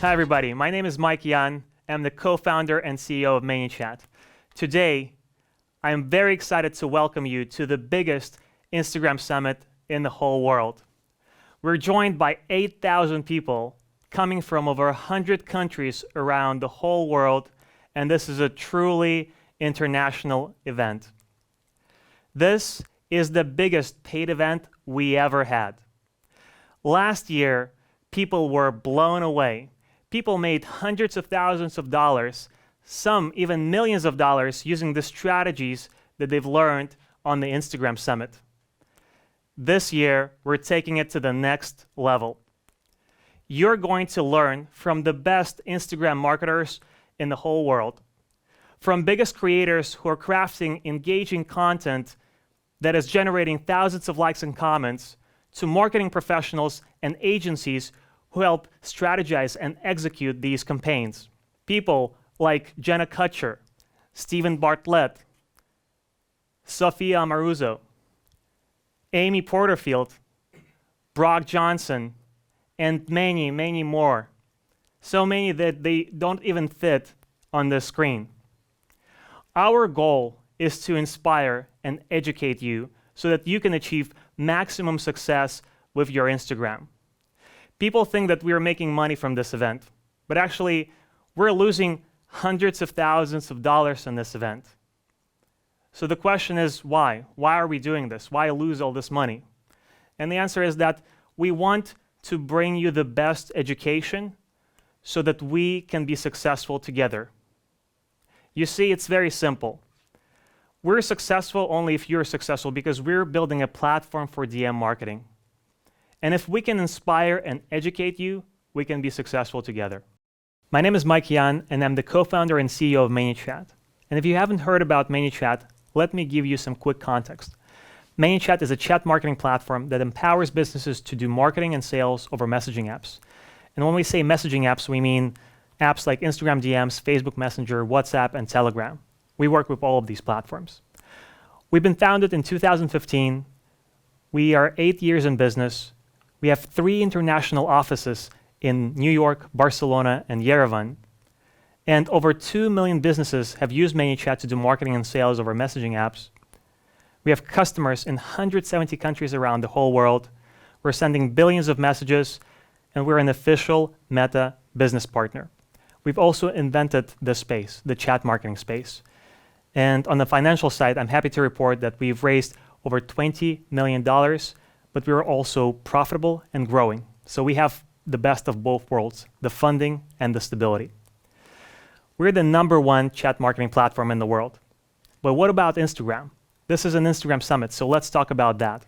Hi everybody, my name is Mike Yan. I'm the co-founder and CEO of Manychat. Today, I am very excited to welcome you to the biggest Instagram summit in the whole world. We're joined by 8,000 people coming from over 100 countries around the whole world, and this is a truly international event. This is the biggest paid event we ever had. Last year, people were blown away. People made hundreds of thousands of dollars, some even millions of dollars, using the strategies that they've learned on the Instagram Summit. This year, we're taking it to the next level. You're going to learn from the best Instagram marketers in the whole world, from biggest creators who are crafting engaging content that is generating thousands of likes and comments, to marketing professionals and agencies who help strategize and execute these campaigns. People like Jenna Kutcher, Stephen Bartlett, Sophia Amoruso, Amy Porterfield, Brock Johnson, and many, many more. So many that they don't even fit on the screen. Our goal is to inspire and educate you so that you can achieve maximum success with your Instagram. People think that we're making money from this event, but actually, we're losing hundreds of thousands of dollars on this event. So the question is, why? Why are we doing this? Why lose all this money? And the answer is that we want to bring you the best education so that we can be successful together. You see, it's very simple. We're successful only if you're successful because we're building a platform for DM marketing. And if we can inspire and educate you, we can be successful together. My name is Mike Yan, and I'm the co-founder and CEO of Manychat. And if you haven't heard about Manychat, let me give you some quick context. Manychat is a chat marketing platform that empowers businesses to do marketing and sales over messaging apps. And when we say messaging apps, we mean apps like Instagram DMs, Facebook Messenger, WhatsApp, and Telegram. We work with all of these platforms. We've been founded in 2015. We are 8 years in business. We have 3 international offices in New York, Barcelona, and Yerevan. And over 2 million businesses have used Manychat to do marketing and sales over messaging apps. We have customers in 170 countries around the whole world. We're sending billions of messages, and we're an official Meta business partner. We've also invented this space, the chat marketing space. And on the financial side, I'm happy to report that we've raised over $20 million, but we're also profitable and growing. So we have the best of both worlds, the funding and the stability. We're the #1 chat marketing platform in the world. But what about Instagram? This is an Instagram summit, so let's talk about that.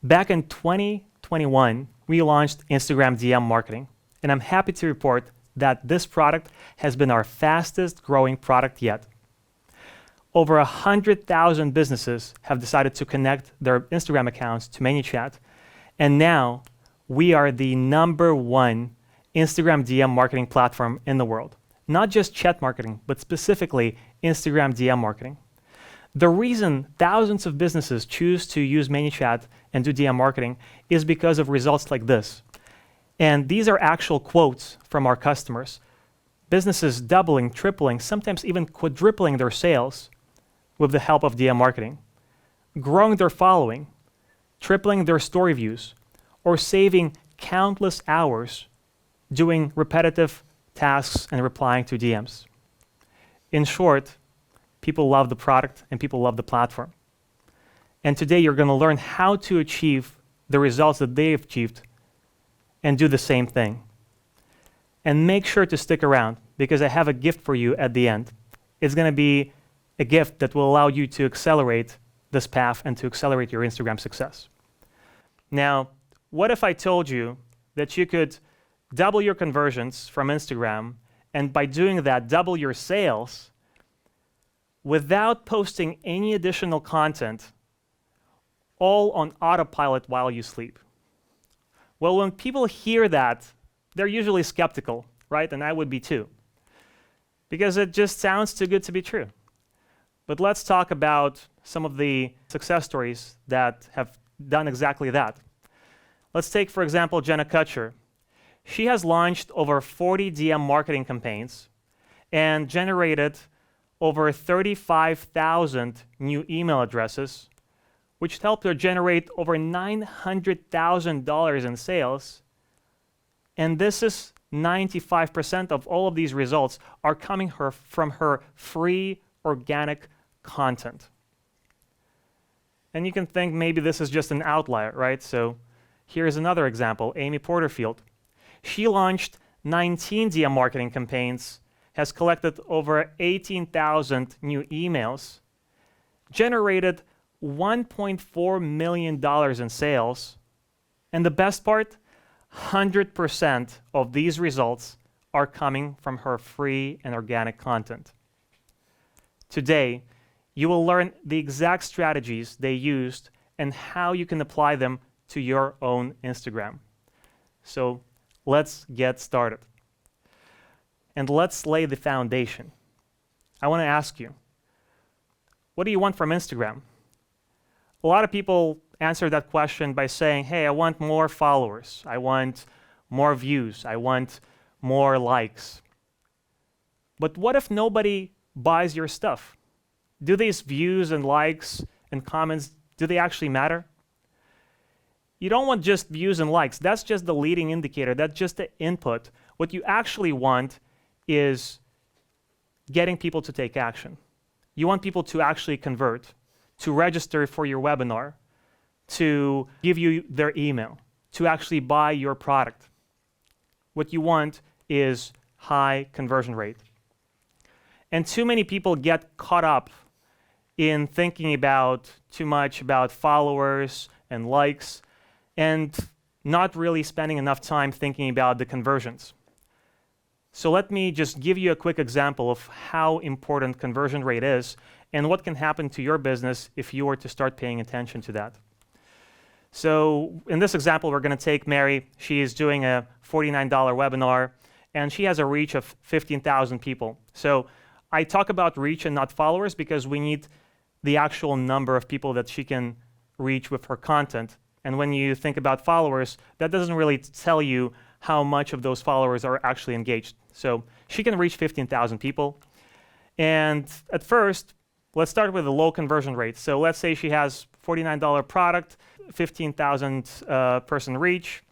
Back in 2021, we launched Instagram DM marketing, and I'm happy to report that this product has been our fastest growing product yet. Over 100,000 businesses have decided to connect their Instagram accounts to Manychat, and now we are the #1 Instagram DM marketing platform in the world. Not just chat marketing, but specifically Instagram DM marketing. The reason thousands of businesses choose to use Manychat and do DM marketing is because of results like this. And these are actual quotes from our customers. Businesses doubling, tripling, sometimes even quadrupling their sales with the help of DM marketing, growing their following, tripling their story views, or saving countless hours doing repetitive tasks and replying to DMs. In short, people love the product and people love the platform. And today you're going to learn how to achieve the results that they've achieved and do the same thing. And make sure to stick around because I have a gift for you at the end. It's going to be a gift that will allow you to accelerate this path and to accelerate your Instagram success. Now, what if I told you that you could double your conversions from Instagram and by doing that, double your sales without posting any additional content, all on autopilot while you sleep? Well, when people hear that, they're usually skeptical, right? And I would be too, because it just sounds too good to be true. But let's talk about some of the success stories that have done exactly that. Let's take, for example, Jenna Kutcher. She has launched over 40 DM marketing campaigns and generated over 35,000 new email addresses, which helped her generate over $900,000 in sales. And this is 95% of all of these results are coming from her free organic content. And you can think maybe this is just an outlier, right? So here's another example, Amy Porterfield. She launched 19 DM marketing campaigns, has collected over 18,000 new emails, generated $1.4 million in sales, and the best part, 100% of these results are coming from her free and organic content. Today, you will learn the exact strategies they used and how you can apply them to your own Instagram. So let's get started. And let's lay the foundation. I want to ask you, what do you want from Instagram? A lot of people answer that question by saying, hey, I want more followers. I want more views. I want more likes. But what if nobody buys your stuff? Do these views and likes and comments, do they actually matter? You don't want just views and likes. That's just the leading indicator. That's just the input. What you actually want is getting people to take action. You want people to actually convert, to register for your webinar, to give you their email, to actually buy your product. What you want is high conversion rate. And too many people get caught up in thinking about too much about followers and likes and not really spending enough time thinking about the conversions. So let me just give you a quick example of how important conversion rate is and what can happen to your business if you were to start paying attention to that. So in this example, we're going to take Mary. She is doing a $49 webinar, and she has a reach of 15,000 people. So I talk about reach and not followers because we need the actual number of people that she can reach with her content. And when you think about followers, that doesn't really tell you how much of those followers are actually engaged. So she can reach 15,000 people. And at first, let's start with a low conversion rate. So let's say she has $49 product, 15,000 person reach,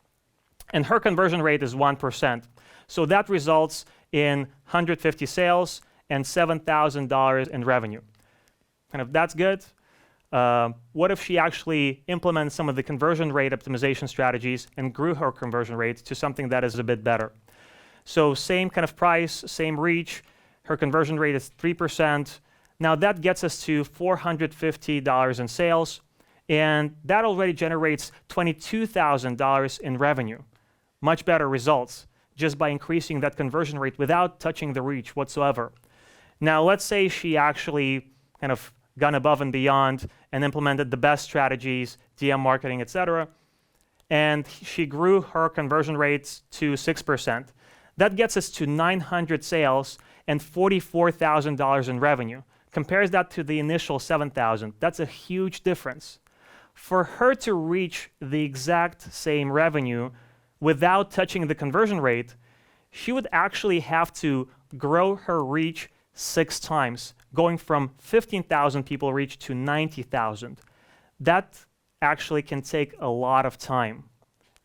and her conversion rate is 1%. So that results in 150 sales and $7,000 in revenue. Kind of that's good. What if she actually implements some of the conversion rate optimization strategies and grew her conversion rate to something that is a bit better? So same kind of price, same reach, her conversion rate is 3%. Now that gets us to $450 in sales, and that already generates $22,000 in revenue. Much better results just by increasing that conversion rate without touching the reach whatsoever. Now let's say she actually kind of gone above and beyond and implemented the best strategies, DM marketing, etc., and she grew her conversion rates to 6%. That gets us to 900 sales and $44,000 in revenue. Compares that to the initial 7,000. That's a huge difference. For her to reach the exact same revenue without touching the conversion rate, she would actually have to grow her reach 6 times, going from 15,000 people reach to 90,000. That actually can take a lot of time.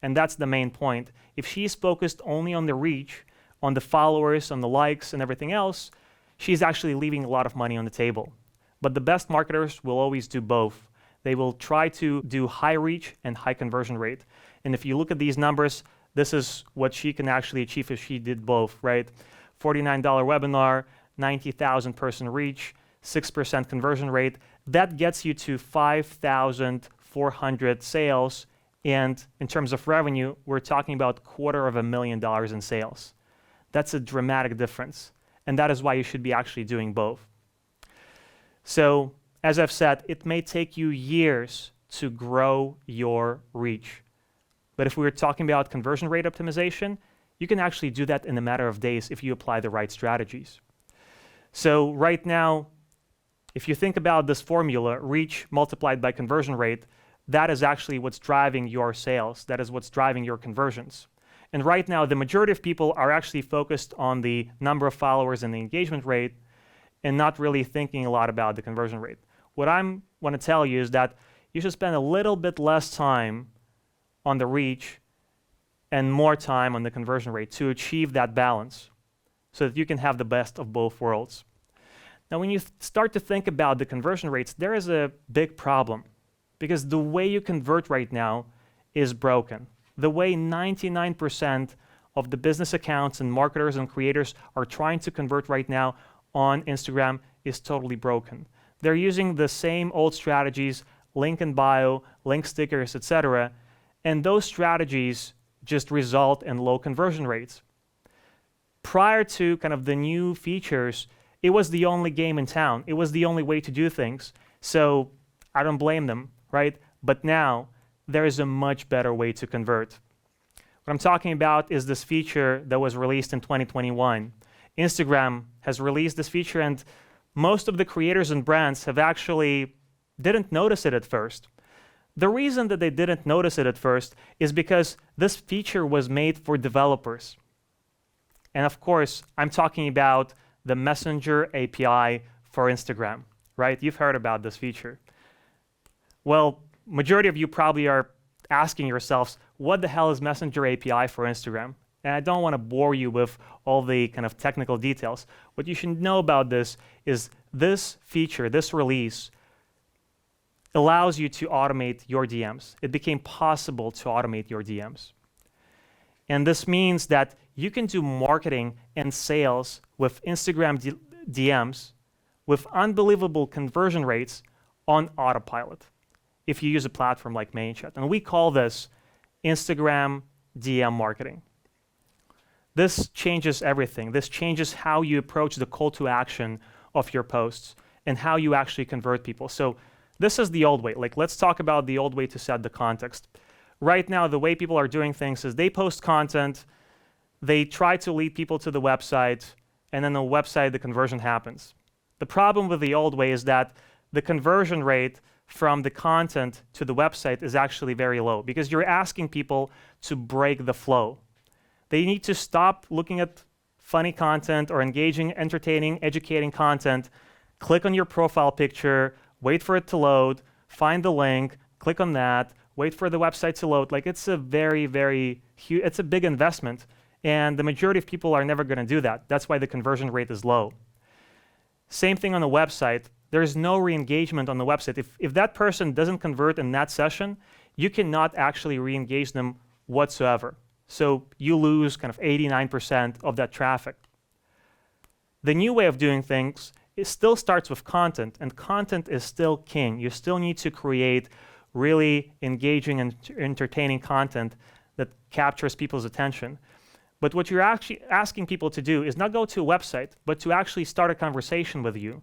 And that's the main point. If she's focused only on the reach, on the followers, on the likes and everything else, she's actually leaving a lot of money on the table. But the best marketers will always do both. They will try to do high reach and high conversion rate. And if you look at these numbers, this is what she can actually achieve if she did both, right? $49 webinar, 90,000 person reach, 6% conversion rate. That gets you to 5,400 sales. And in terms of revenue, we're talking about $250,000 in sales. That's a dramatic difference. And that is why you should be actually doing both. So, as I've said, it may take you years to grow your reach. But if we were talking about conversion rate optimization, you can actually do that in a matter of days if you apply the right strategies. So right now, if you think about this formula, reach multiplied by conversion rate, that is actually what's driving your sales. That is what's driving your conversions. And right now, the majority of people are actually focused on the number of followers and the engagement rate and not really thinking a lot about the conversion rate. What I want to tell you is that you should spend a little bit less time on the reach and more time on the conversion rate to achieve that balance so that you can have the best of both worlds. Now, when you start to think about the conversion rates, there is a big problem because the way you convert right now is broken. The way 99% of the business accounts and marketers and creators are trying to convert right now on Instagram is totally broken. They're using the same old strategies, link in bio, link stickers, etc., and those strategies just result in low conversion rates. Prior to kind of the new features, it was the only game in town. It was the only way to do things. So I don't blame them, right? But now there is a much better way to convert. What I'm talking about is this feature that was released in 2021. Instagram has released this feature, and most of the creators and brands have actually didn't notice it at first. The reason that they didn't notice it at first is because this feature was made for developers. And of course, I'm talking about the Messenger API for Instagram, right? You've heard about this feature. Well, majority of you probably are asking yourselves, what the hell is Messenger API for Instagram? And I don't want to bore you with all the kind of technical details. What you should know about this is this feature, this release, allows you to automate your DMs. It became possible to automate your DMs. And this means that you can do marketing and sales with Instagram DMs with unbelievable conversion rates on autopilot if you use a platform like Manychat. And we call this Instagram DM marketing. This changes everything. This changes how you approach the call to action of your posts and how you actually convert people. So this is the old way. Like, let's talk about the old way to set the context. Right now, the way people are doing things is they post content, they try to lead people to the website, and then the website, the conversion happens. The problem with the old way is that the conversion rate from the content to the website is actually very low because you're asking people to break the flow. They need to stop looking at funny content or engaging, entertaining, educating content, click on your profile picture, wait for it to load, find the link, click on that, wait for the website to load. Like, it's a very, very huge, it's a big investment, and the majority of people are never going to do that. That's why the conversion rate is low. Same thing on the website. There's no re-engagement on the website. If that person doesn't convert in that session, you cannot actually re-engage them whatsoever. So you lose kind of 89% of that traffic. The new way of doing things, it still starts with content, and content is still king. You still need to create really engaging and entertaining content that captures people's attention. But what you're actually asking people to do is not go to a website, but to actually start a conversation with you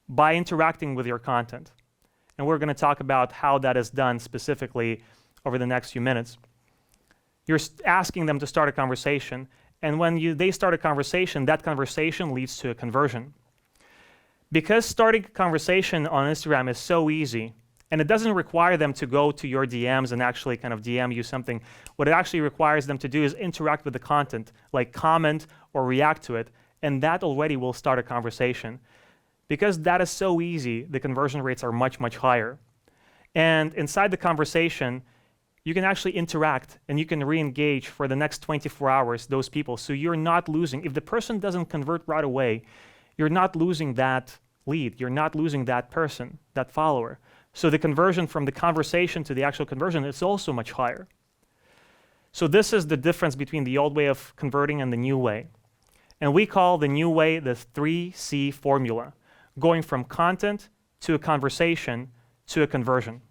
by interacting with your content. And we're going to talk about how that is done specifically over the next few minutes. You're asking them to start a conversation, and when they start a conversation, that conversation leads to a conversion. Because starting a conversation on Instagram is so easy, and it doesn't require them to go to your DMs and actually kind of DM you something. What it actually requires them to do is interact with the content, like comment or react to it, and that already will start a conversation. Because that is so easy, the conversion rates are much, much higher. And inside the conversation, you can actually interact and you can re-engage for the next 24 hours those people. So you're not losing. If the person doesn't convert right away, you're not losing that lead. You're not losing that person, that follower. So the conversion from the conversation to the actual conversion is also much higher. So this is the difference between the old way of converting and the new way. And we call the new way the 3C formula, going from content to a conversation to a conversion.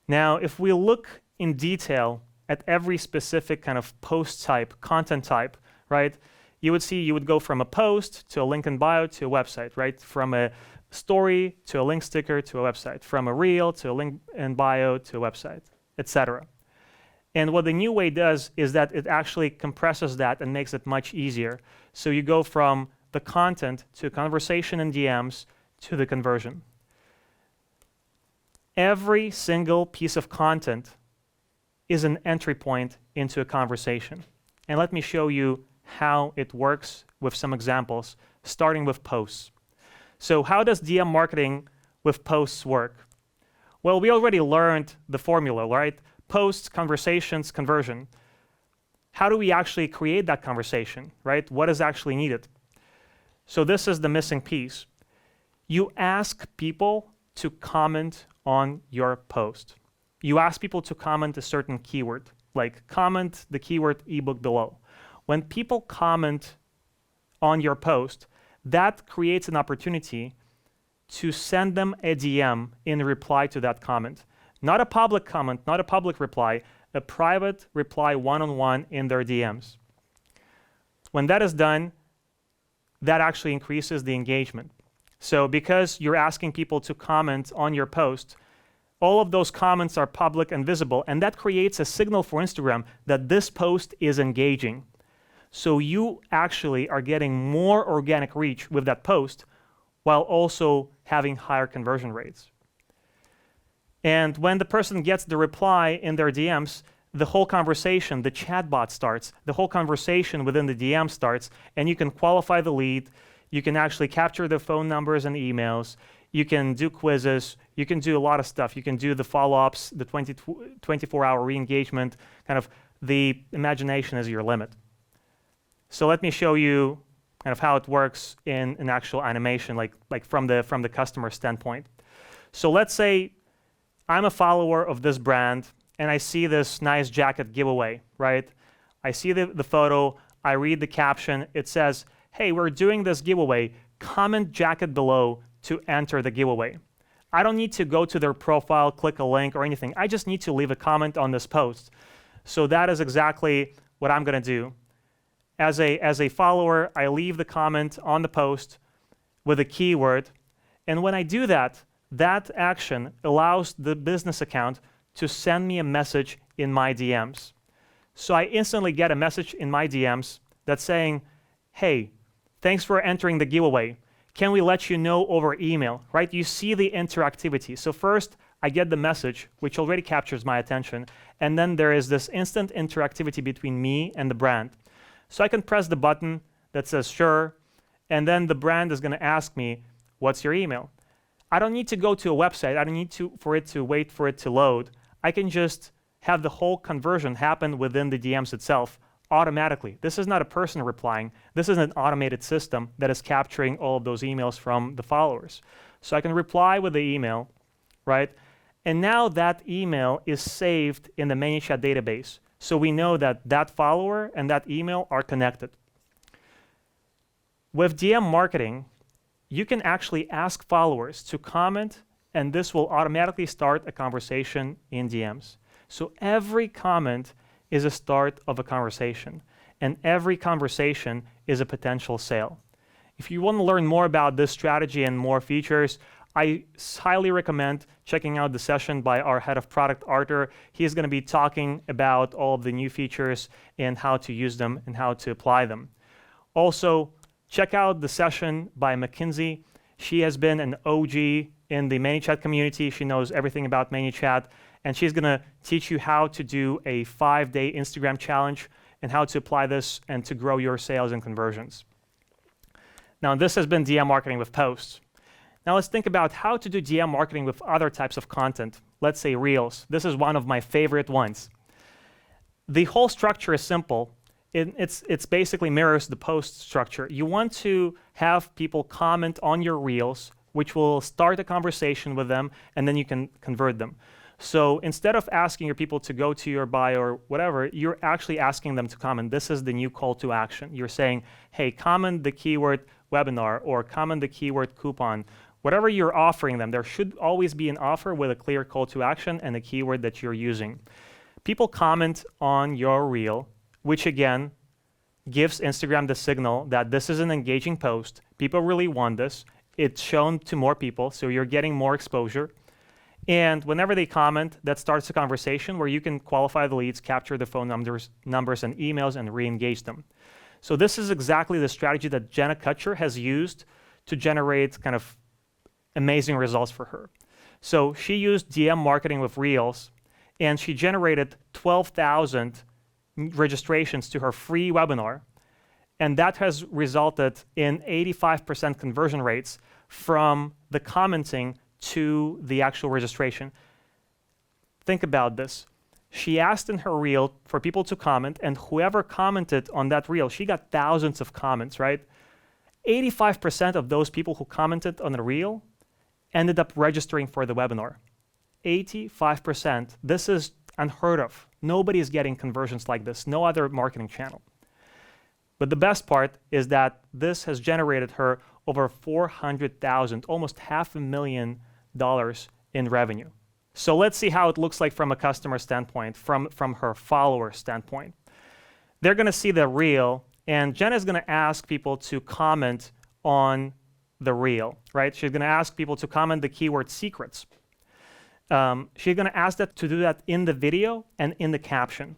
Now, if we look in detail at every specific kind of post type, content type, right? You would go from a post to a link in bio to a website, right? From a story to a link sticker to a website, from a reel to a link in bio to a website, etc. And what the new way does is that it actually compresses that and makes it much easier. So you go from the content to a conversation in DMs to the conversion. Every single piece of content is an entry point into a conversation. and let me show you how it works with some examples, starting with posts. So how does DM marketing with posts work? Well, we already learned the formula, right? Posts, conversations, conversion. How do we actually create that conversation, right? What is actually needed? So this is the missing piece. You ask people to comment on your post. You ask people to comment a certain keyword, like comment the keyword ebook below. When people comment on your post, that creates an opportunity to send them a DM in reply to that comment. Not a public comment, not a public reply, a private reply one-on-one in their DMs. When that is done, that actually increases the engagement. So because you're asking people to comment on your post, all of those comments are public and visible, and that creates a signal for Instagram that this post is engaging. So you actually are getting more organic reach with that post while also having higher conversion rates. And when the person gets the reply in their DMs, the whole conversation, the chatbot starts, the whole conversation within the DM starts, and you can qualify the lead, you can actually capture the phone numbers and emails, you can do quizzes, you can do a lot of stuff. You can do the follow-ups, the 24-hour re-engagement, kind of the imagination is your limit. So let me show you kind of how it works in an actual animation, like from the customer standpoint. So let's say I'm a follower of this brand and I see this nice jacket giveaway, right? I see the photo, I read the caption, it says, hey, we're doing this giveaway, comment jacket below to enter the giveaway. I don't need to go to their profile, click a link or anything. I just need to leave a comment on this post. So that is exactly what I'm gonna do. As a follower, I leave the comment on the post with a keyword. And when I do that, that action allows the business account to send me a message in my DMs. So I instantly get a message in my DMs that's saying, hey, thanks for entering the giveaway. Can we let you know over email, right? You see the interactivity. So first, I get the message, which already captures my attention. And then there is this instant interactivity between me and the brand. So I can press the button that says sure, and then the brand is going to ask me, what's your email? I don't need to go to a website. I don't need for it to wait for it to load. I can just have the whole conversion happen within the DMs itself automatically. This is not a person replying. This is an automated system that is capturing all of those emails from the followers. So I can reply with the email, right? And now that email is saved in the Manychat database. So we know that that follower and that email are connected. With DM marketing, you can actually ask followers to comment, and this will automatically start a conversation in DMs. So every comment is a start of a conversation, and every conversation is a potential sale. If you want to learn more about this strategy and more features, I highly recommend checking out the session by our head of product, Arthur. He is going to be talking about all of the new features and how to use them and how to apply them. Also, check out the session by McKinsey. She has been an OG in the Manychat community. She knows everything about Manychat, and she's going to teach you how to do a 5-day Instagram challenge and how to apply this and to grow your sales and conversions. Now, this has been DM marketing with posts. Now let's think about how to do DM marketing with other types of content. Let's say Reels. This is one of my favorite ones. The whole structure is simple. It's basically mirrors the post structure. You want to have people comment on your Reels, which will start a conversation with them, and then you can convert them. So instead of asking your people to go to your bio or whatever, you're actually asking them to comment. This is the new call to action. You're saying, hey, comment the keyword webinar or comment the keyword coupon. Whatever you're offering them, there should always be an offer with a clear call to action and a keyword that you're using. People comment on your reel, which again gives Instagram the signal that this is an engaging post. People really want this. It's shown to more people, so you're getting more exposure. And whenever they comment, that starts a conversation where you can qualify the leads, capture the phone numbers and emails, and re-engage them. So this is exactly the strategy that Jenna Kutcher has used to generate kind of amazing results for her. So she used DM marketing with Reels, and she generated 12,000 registrations to her free webinar, and that has resulted in 85% conversion rates from the commenting to the actual registration. Think about this. She asked in her reel for people to comment, and whoever commented on that reel, she got thousands of comments, right? 85% of those people who commented on the reel ended up registering for the webinar. 85%. This is unheard of. Nobody is getting conversions like this, no other marketing channel. But the best part is that this has generated her over $400,000, almost $500,000 in revenue. So let's see how it looks like from a customer standpoint, from her follower standpoint. They're going to see the reel, and Jenna is going to ask people to comment on the reel, right? She's going to ask people to comment the keyword secrets. She's going to ask them to do that in the video and in the caption.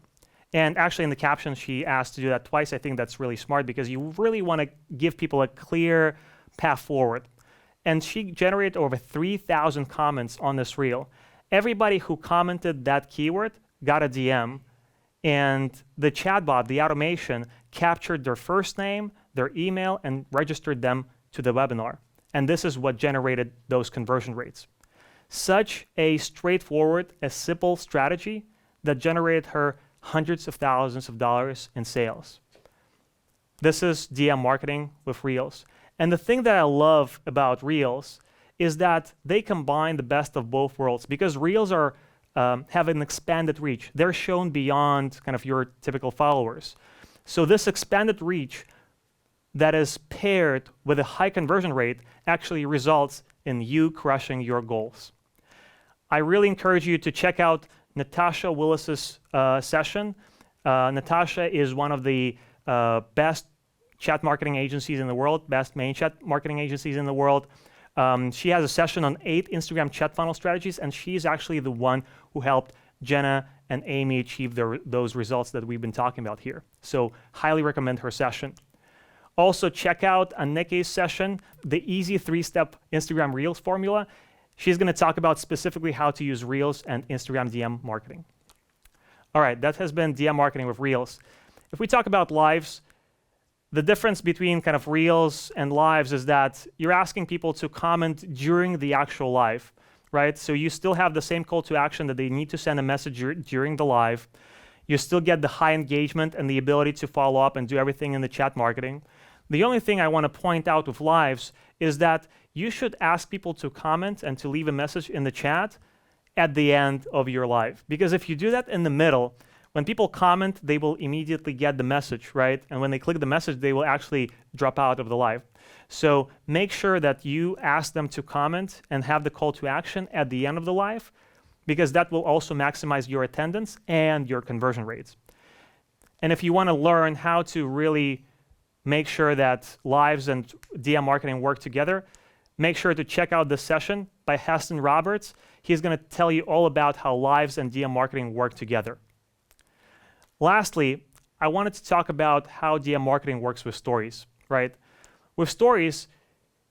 And actually in the caption, she asked to do that twice. I think that's really smart because you really want to give people a clear path forward. And she generated over 3,000 comments on this reel. Everybody who commented that keyword got a DM, and the chatbot, the automation, captured their first name, their email, and registered them to the webinar. And this is what generated those conversion rates. Such a straightforward, a simple strategy that generated her hundreds of thousands of dollars in sales. This is DM marketing with Reels. And the thing that I love about Reels is that they combine the best of both worlds, because Reels are have an expanded reach. They're shown beyond kind of your typical followers. So this expanded reach that is paired with a high conversion rate actually results in you crushing your goals. I really encourage you to check out Natasha Willis's session. Natasha is one of the best chat marketing agencies in the world, best Manychat marketing agencies in the world. She has a session on 8 Instagram chat funnel strategies, and she's actually the one who helped Jenna and Amy achieve those results that we've been talking about here. So highly recommend her session. Also check out Annike's session, the easy 3-step Instagram Reels formula. She's going to talk about specifically how to use Reels and Instagram DM marketing. All right, that has been DM marketing with Reels. If we talk about lives, the difference between kind of Reels and lives is that you're asking people to comment during the actual live, right? So you still have the same call to action that they need to send a message during the live. You still get the high engagement and the ability to follow up and do everything in the chat marketing. The only thing I want to point out with lives is that you should ask people to comment and to leave a message in the chat at the end of your live. Because if you do that in the middle, when people comment, they will immediately get the message, right? And when they click the message, they will actually drop out of the live. So make sure that you ask them to comment and have the call to action at the end of the live, because that will also maximize your attendance and your conversion rates. And if you want to learn how to really make sure that lives and DM marketing work together, make sure to check out this session by Heston Roberts. He's going to tell you all about how lives and DM marketing work together. Lastly, I wanted to talk about how DM marketing works with stories, right? With stories,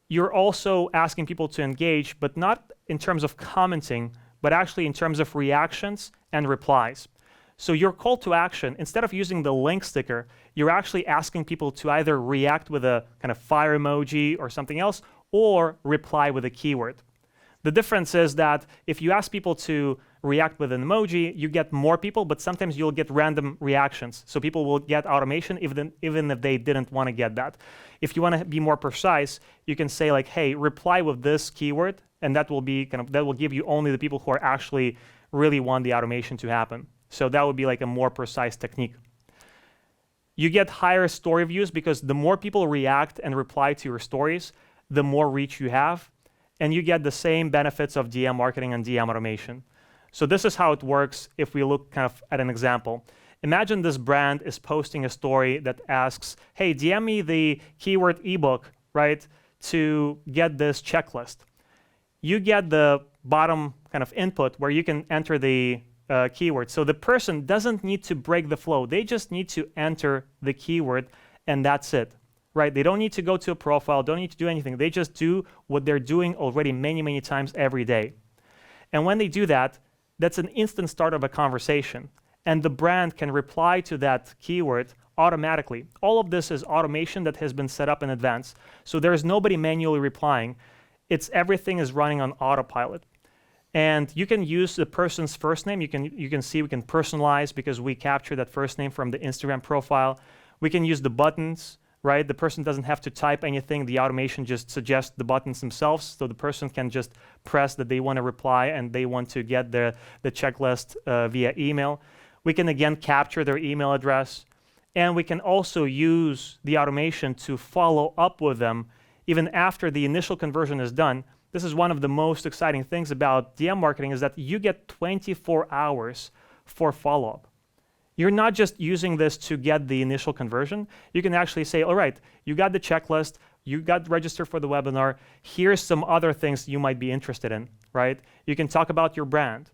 you're also asking people to engage, but not in terms of commenting, but actually in terms of reactions and replies. So your call to action, instead of using the link sticker, you're actually asking people to either react with a kind of fire emoji or something else, or reply with a keyword. The difference is that if you ask people to react with an emoji, you get more people, but sometimes you'll get random reactions. So people will get automation even if they didn't want to get that. If you want to be more precise, you can say like, hey, reply with this keyword, and that will be that will give you only the people who are actually really want the automation to happen. So that would be like a more precise technique. You get higher story views because the more people react and reply to your stories, the more reach you have, and you get the same benefits of DM marketing and DM automation. So this is how it works if we look kind of at an example. Imagine this brand is posting a story that asks, hey, DM me the keyword ebook, right, to get this checklist. You get the bottom kind of input where you can enter the keyword. So the person doesn't need to break the flow. They just need to enter the keyword, and that's it. Right? They don't need to go to a profile, don't need to do anything. They just do what they're doing already many, many times every day. And when they do that, that's an instant start of a conversation. and the brand can reply to that keyword automatically. All of this is automation that has been set up in advance. So there's nobody manually replying. Everything is running on autopilot. And you can use the person's first name. You can see we can personalize because we capture that first name from the Instagram profile. We can use the buttons, right? The person doesn't have to type anything. The automation just suggests the buttons themselves. So the person can just press that they want to reply and they want to get the checklist via email. We can again capture their email address. And we can also use the automation to follow up with them even after the initial conversion is done. This is one of the most exciting things about DM marketing is that you get 24 hours for follow-up. You're not just using this to get the initial conversion. You can actually say, all right, you got the checklist, you got registered for the webinar, here's some other things you might be interested in, right? You can talk about your brand.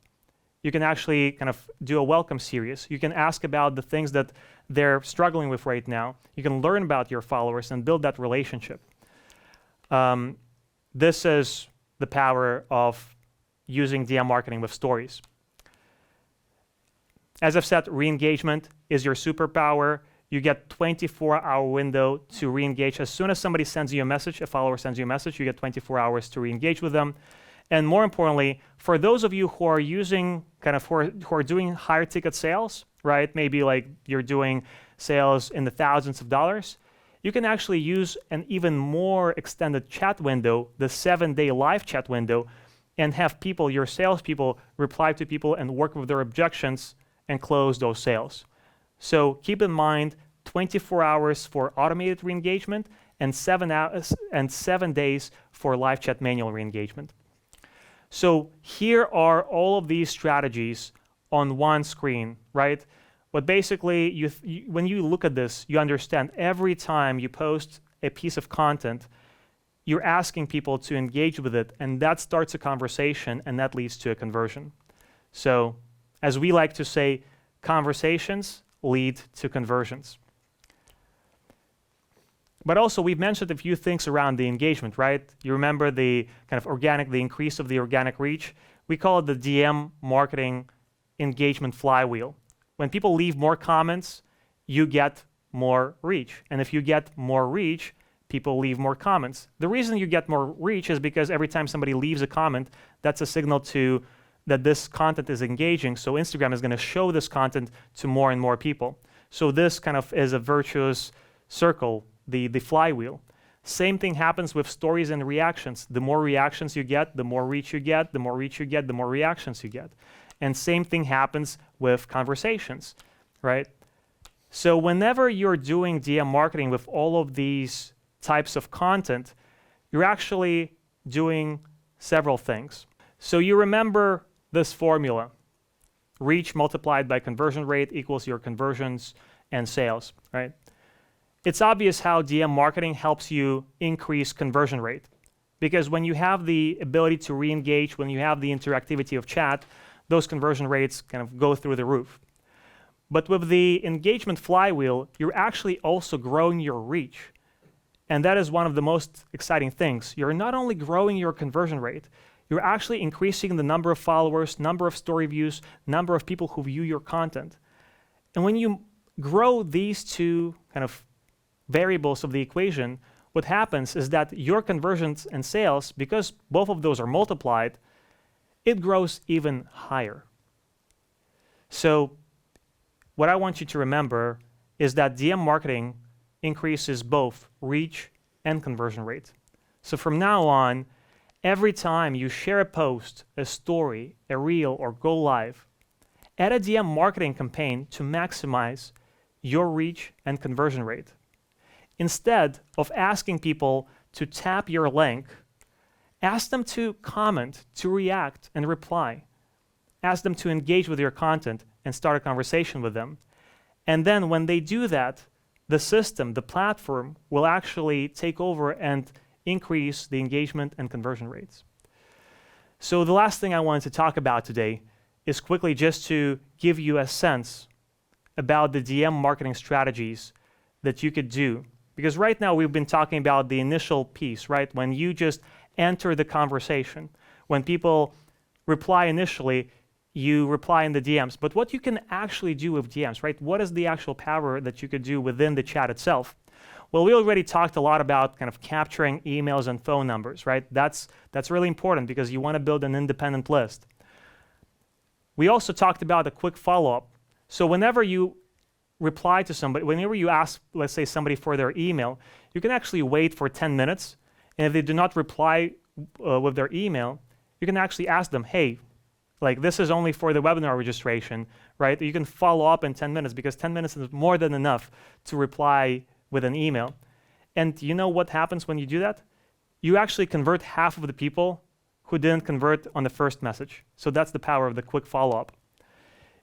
You can actually kind of do a welcome series. You can ask about the things that they're struggling with right now. You can learn about your followers and build that relationship. This is the power of using DM marketing with stories. As I've said, re-engagement is your superpower. You get 24-hour window to re-engage. As soon as somebody sends you a message, a follower sends you a message, you get 24 hours to re-engage with them. And more importantly, for those of you who are using who are doing higher ticket sales, right? Maybe like you're doing sales in the thousands of dollars. You can actually use an even more extended chat window, the 7-day live chat window, and have people, your salespeople, reply to people and work with their objections and close those sales. So keep in mind 24 hours for automated re-engagement and 7 days for live chat manual re-engagement. So here are all of these strategies on one screen, right? But basically, when you look at this, you understand every time you post a piece of content, you're asking people to engage with it, and that starts a conversation, and that leads to a conversion. So, as we like to say, conversations lead to conversions. But also, we've mentioned a few things around the engagement, right? You remember the the increase of the organic reach? We call it the DM marketing engagement flywheel. When people leave more comments, you get more reach. And if you get more reach, people leave more comments. The reason you get more reach is because every time somebody leaves a comment, that's a signal that this content is engaging. So Instagram is going to show this content to more and more people. So this is a virtuous circle, the flywheel. Same thing happens with stories and reactions. The more reactions you get, the more reach you get, the more reach you get, the more reactions you get. And same thing happens with conversations, right? So whenever you're doing DM marketing with all of these types of content, you're actually doing several things. So you remember this formula. Reach multiplied by conversion rate equals your conversions and sales, right? It's obvious how DM marketing helps you increase conversion rate. Because when you have the ability to re-engage, when you have the interactivity of chat, those conversion rates go through the roof. But with the engagement flywheel, you're actually also growing your reach. And that is one of the most exciting things. You're not only growing your conversion rate, you're actually increasing the number of followers, number of story views, number of people who view your content. And when you grow these two variables of the equation, what happens is that your conversions and sales, because both of those are multiplied, it grows even higher. So what I want you to remember is that DM marketing increases both reach and conversion rate. So from now on, every time you share a post, a story, a reel, or go live, add a DM marketing campaign to maximize your reach and conversion rate. Instead of asking people to tap your link, ask them to comment, to react, and reply. Ask them to engage with your content and start a conversation with them. And then when they do that, the system, the platform, will actually take over and increase the engagement and conversion rates. So the last thing I wanted to talk about today is quickly just to give you a sense about the DM marketing strategies that you could do. Because right now we've been talking about the initial piece, right? When you just enter the conversation, when people reply initially, you reply in the DMs. But what you can actually do with DMs, right? What is the actual power that you could do within the chat itself? Well, we already talked a lot about kind of capturing emails and phone numbers, right? That's really important because you want to build an independent list. We also talked about a quick follow-up. So whenever you reply to somebody, whenever you ask, let's say, somebody for their email, you can actually wait for 10 minutes. And if they do not reply with their email, you can actually ask them, hey, like this is only for the webinar registration, right? You can follow up in 10 minutes because 10 minutes is more than enough to reply with an email. And you know what happens when you do that? You actually convert half of the people who didn't convert on the first message. So that's the power of the quick follow-up.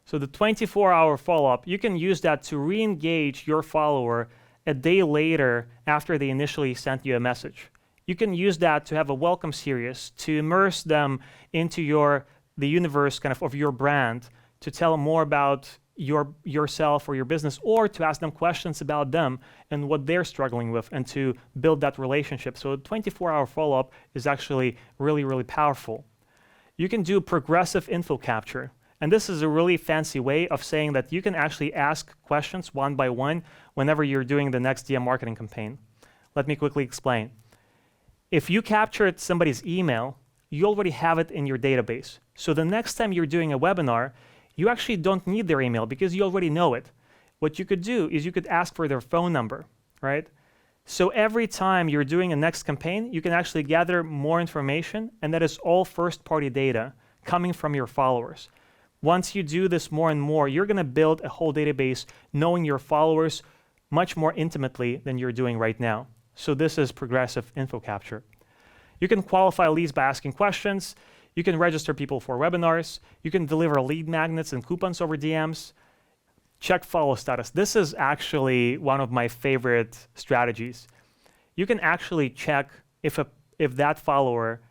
So the 24-hour follow-up, you can use that to re-engage your follower a day later after they initially sent you a message. You can use that to have a welcome series, to immerse them into the universe kind of your brand, to tell them more about yourself or your business, or to ask them questions about them and what they're struggling with, and to build that relationship. So a 24-hour follow-up is actually really, really powerful. You can do progressive info capture. And this is a really fancy way of saying that you can actually ask questions one by one whenever you're doing the next DM marketing campaign. Let me quickly explain. If you captured somebody's email, you already have it in your database. So the next time you're doing a webinar, you actually don't need their email because you already know it. What you could do is you could ask for their phone number, right? So every time you're doing a next campaign, you can actually gather more information, and that is all first-party data coming from your followers. Once you do this more and more, you're going to build a whole database knowing your followers much more intimately than you're doing right now. So this is progressive info capture. You can qualify leads by asking questions. You can register people for webinars. You can deliver lead magnets and coupons over DMs. Check follow status. This is actually one of my favorite strategies. You can actually check if that follower,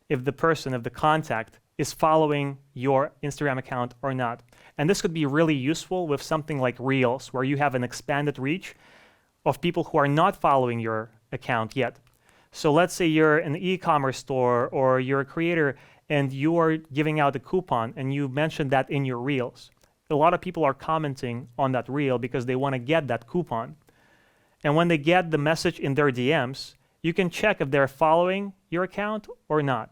if the contact is following your Instagram account or not. And this could be really useful with something like Reels, where you have an expanded reach of people who are not following your account yet. So let's say you're an e-commerce store or you're a creator and you are giving out a coupon and you mentioned that in your Reels. A lot of people are commenting on that Reel because they want to get that coupon. And when they get the message in their DMs, you can check if they're following your account or not.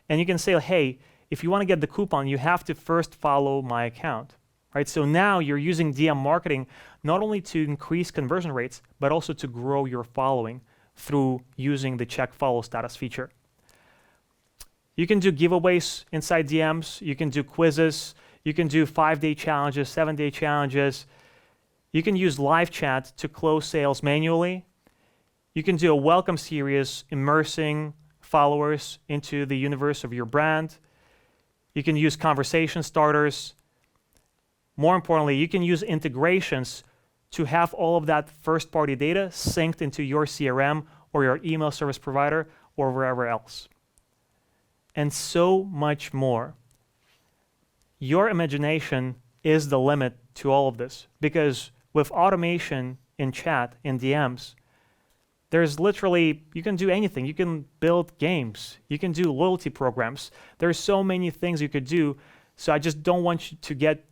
And you can say, hey, if you want to get the coupon, you have to first follow my account, right? So now you're using DM marketing not only to increase conversion rates, but also to grow your following through using the check follow status feature. You can do giveaways inside DMs. You can do quizzes. You can do 5-day challenges, 7-day challenges. You can use live chat to close sales manually. You can do a welcome series immersing followers into the universe of your brand. You can use conversation starters. More importantly, you can use integrations to have all of that first-party data synced into your CRM or your email service provider or wherever else. And so much more. Your imagination is the limit to all of this, because with automation in chat, in DMs, there's literally, you can do anything. You can build games. You can do loyalty programs. There's so many things you could do. So I just don't want you to get,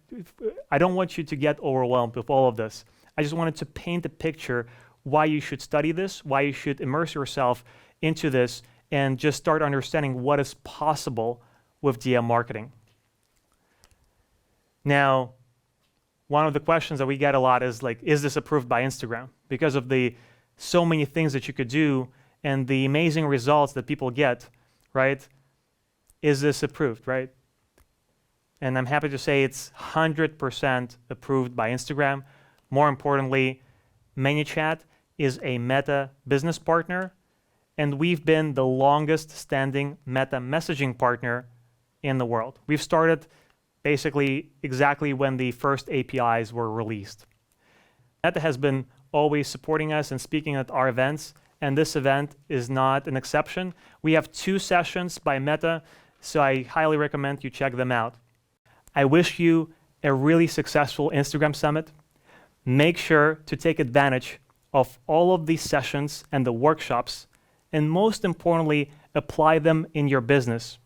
overwhelmed with all of this. I just wanted to paint a picture why you should study this, why you should immerse yourself into this, and just start understanding what is possible with DM marketing. Now, one of the questions that we get a lot is like, is this approved by Instagram? Because of the so many things that you could do and the amazing results that people get, right? Is this approved, right? And I'm happy to say it's 100% approved by Instagram. More importantly, Manychat is a Meta business partner, and we've been the longest standing Meta messaging partner in the world. We've started basically exactly when the first APIs were released. Meta has been always supporting us and speaking at our events, and this event is not an exception. We have 2 sessions by Meta, so I highly recommend you check them out. I wish you a really successful Instagram Summit. Make sure to take advantage of all of these sessions and the workshops, and most importantly, apply them in your business.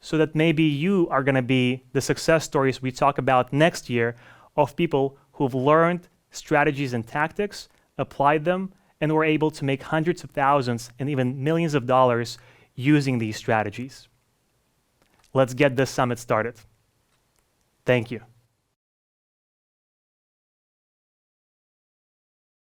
so that maybe you are going to be the success stories we talk about next year of people who've learned strategies and tactics, applied them, and were able to make hundreds of thousands and even millions of dollars using these strategies. Let's get this summit started. Thank you.